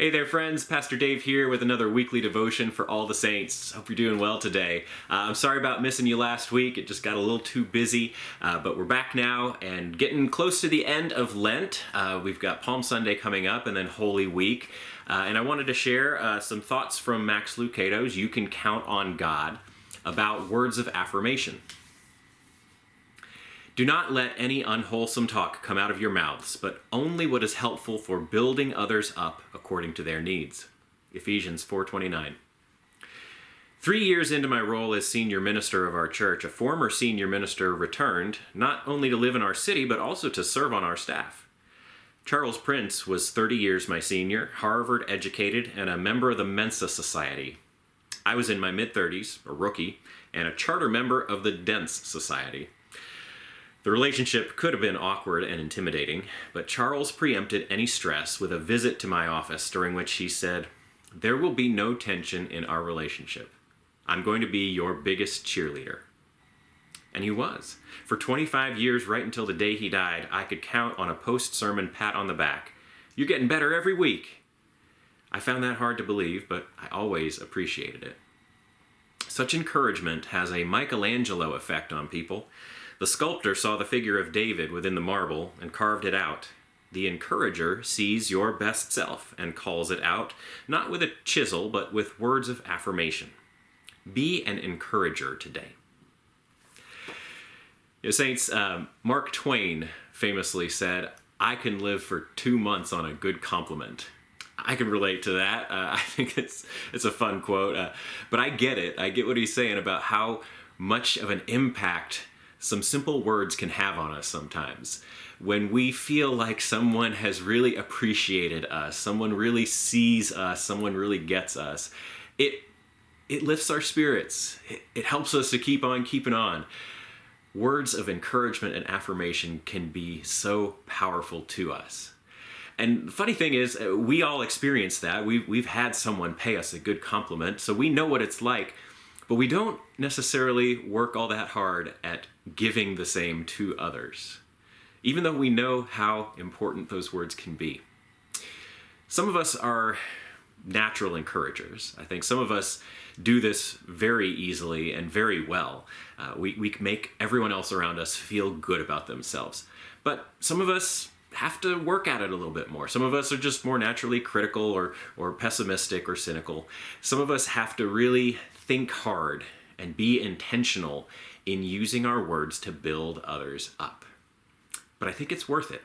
Hey there, friends. Pastor Dave here with another weekly devotion for all the saints. Hope you're doing well today. I'm sorry about missing you last week. It just got a little too busy, but we're back now and getting close to the end of Lent. We've got Palm Sunday coming up and then Holy Week. And I wanted to share some thoughts from Max Lucado's You Can Count on God about words of affirmation. Do not let any unwholesome talk come out of your mouths, but only what is helpful for building others up according to their needs. Ephesians 4:29. 3 years into my role as senior minister of our church, a former senior minister returned, not only to live in our city, but also to serve on our staff. Charles Prince was 30 years my senior, Harvard educated, and a member of the Mensa Society. I was in my mid-30s, a rookie, and a charter member of the Dents Society. The relationship could have been awkward and intimidating, but Charles preempted any stress with a visit to my office during which he said, "There will be no tension in our relationship. I'm going to be your biggest cheerleader." And he was. For 25 years, right until the day he died, I could count on a post-sermon pat on the back. "You're getting better every week." I found that hard to believe, but I always appreciated it. Such encouragement has a Michelangelo effect on people. The sculptor saw the figure of David within the marble and carved it out. The encourager sees your best self and calls it out, not with a chisel, but with words of affirmation. Be an encourager today. Saints, Mark Twain famously said, "I can live for 2 months on a good compliment." I can relate to that. I think it's a fun quote, but I get it. I get what he's saying about how much of an impact some simple words can have on us sometimes. When we feel like someone has really appreciated us, someone really sees us, someone really gets us, it lifts our spirits. It helps us to keep on keeping on. Words of encouragement and affirmation can be so powerful to us. And the funny thing is, we all experience that. We've had someone pay us a good compliment, so we know what it's like, but we don't necessarily work all that hard at giving the same to others, even though we know how important those words can be. Some of us are natural encouragers. I think some of us do this very easily and very well. We make everyone else around us feel good about themselves. But some of us have to work at it a little bit more. Some of us are just more naturally critical or pessimistic or cynical. Some of us have to really think hard and be intentional in using our words to build others up. But I think it's worth it.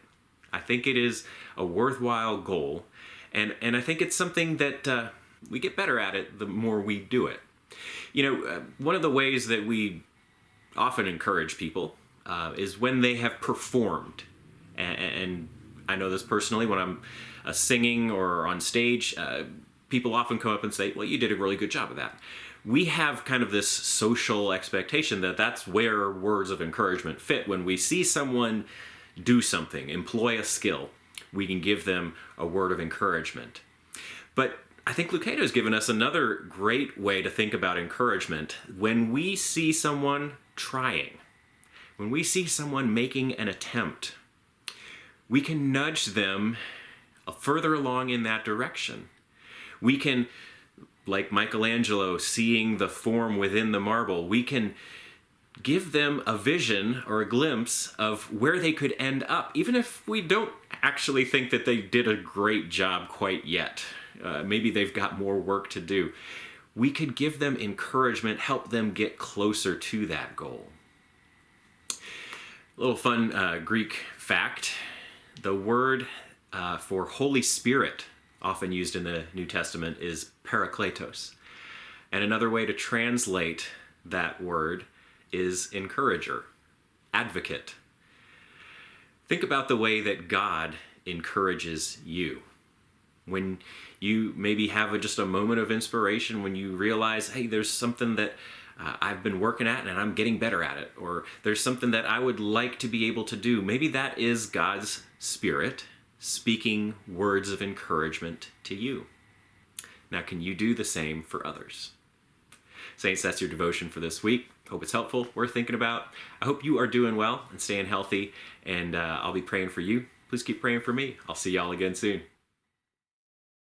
I think it is a worthwhile goal, and I think it's something that we get better at it the more we do it. One of the ways that we often encourage people is when they have performed. And I know this personally, when I'm singing or on stage, people often come up and say, "Well, you did a really good job of that." We have kind of this social expectation that that's where words of encouragement fit. When we see someone do something, employ a skill, we can give them a word of encouragement. But I think Lucado has given us another great way to think about encouragement. When we see someone trying, when we see someone making an attempt, we can nudge them further along in that direction. We can, like Michelangelo seeing the form within the marble, we can give them a vision or a glimpse of where they could end up, even if we don't actually think that they did a great job quite yet. Maybe they've got more work to do. We could give them encouragement, help them get closer to that goal. A little fun Greek fact. The word for Holy Spirit, often used in the New Testament, is parakletos. And another way to translate that word is encourager, advocate. Think about the way that God encourages you. When you maybe have just a moment of inspiration, when you realize, hey, there's something that I've been working at and I'm getting better at it, or there's something that I would like to be able to do. Maybe that is God's Spirit speaking words of encouragement to you. Now, can you do the same for others? Saints, that's your devotion for this week. Hope it's helpful, worth thinking about. I hope you are doing well and staying healthy, and I'll be praying for you. Please keep praying for me. I'll see y'all again soon.